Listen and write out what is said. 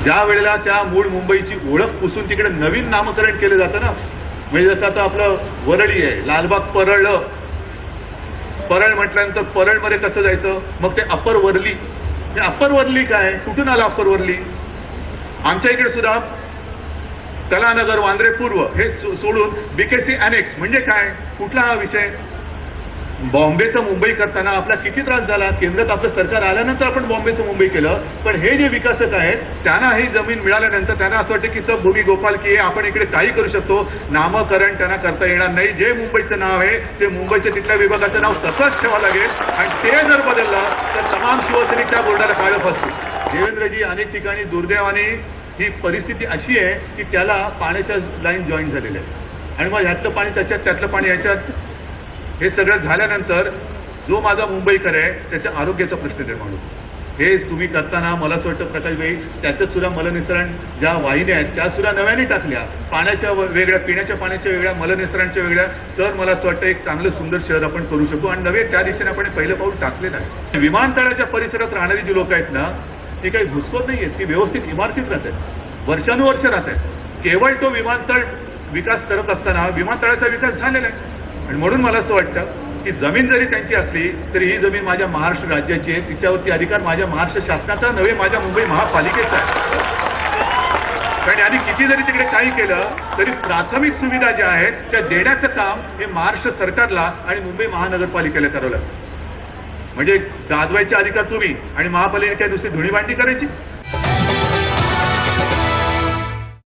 ज्या वेळेला त्या मूळ मुंबईची ओळख पुसून तिकडे नवीन नामकरण केलं जातं ना, म्हणजे जसं आता आपलं वरळी आहे, लालबाग परळ, परळ म्हटल्यानंतर परळमध्ये कसं जायचं, मग ते अप्पर वर्ली. अप्पर वर्ली काय, कुठून आलं अप्पर वर्ली? आमच्या इकडे सुद्धा कलानगर, वांद्रे पूर्व हे सोडून बीकेसी अनेक्स म्हणजे काय, कुठला हा विषय? बॉम्बेचं मुंबई करताना आपला किती त्रास झाला. केंद्रात आपलं सरकार आल्यानंतर आपण बॉम्बेचं मुंबई केलं, पण हे जे विकासक आहेत त्यांना ही जमीन मिळाल्यानंतर त्यांना असं वाटतं की सब भूमी गोपाल की आपण इकडे काही करू शकतो. नामकरण त्यांना करता येणार नाही. जे मुंबईचं नाव आहे ते मुंबईच्या तिथल्या विभागाचं नाव तसंच ठेवावं लागेल, आणि ते जर बदललं तर तमाम शिवसैनिक त्या बोर्डाला काळं फसतील. देवेंद्रजी, अनेक ठिकाणी दुर्दैवाने ही परिस्थिती अशी आहे की त्याला पाण्याच्या लाईन जॉईन झालेल्या आहेत, आणि मग ह्यातलं पाणी त्याच्यात, त्यातलं पाणी ह्याच्यात. हे सगळं झाल्यानंतर जो माझा मुंबईकर आहे त्याच्या आरोग्याचा प्रश्न निर्माण होतो. हे तुम्ही करताना मला असं वाटतं प्रकाशभाई, त्याच्यात सुद्धा मलनिसरण ज्या वाहिन्या आहेत त्या सुद्धा नव्याने टाकल्या, पाण्याच्या वेगळ्या, पिण्याच्या पाण्याच्या वेगळ्या, मलनिसरणच्या वेगळ्या. तर मला असं वाटतं एक चांगलं सुंदर शहर आपण करू शकू, आणि नवे त्या दिशेने आपण पहिलं पाऊल टाकलेलं आहे. विमानतळाच्या परिसरात राहणारी जी लोक आहेत ना, ती काही घुसखोर नाही आहेत, ती व्यवस्थित इमारतीत राहत आहेत, वर्षानुवर्ष राहत आहेत. केवळ तो विमानतळ विकास करत असताना विमानतळाचा विकास झालेला आहे, आणि म्हणून मला असं वाटतं की जमीन जरी त्यांची असली तरी ही जमीन माझ्या महाराष्ट्र राज्याची आहे, तिच्यावरती अधिकार माझ्या महाराष्ट्र शासनाचा नव्हे, माझ्या मुंबई महापालिकेचा आहे. कारण यांनी किती जरी तिकडे काही केलं तरी प्राथमिक सुविधा ज्या आहेत त्या देण्याचं काम हे महाराष्ट्र सरकारला आणि मुंबई महानगरपालिकेला करावं लागतं. म्हणजे गाजवायचे अधिकार तुम्ही, आणि महापालिकेच्या दुसरी धुणीभांडी करायची.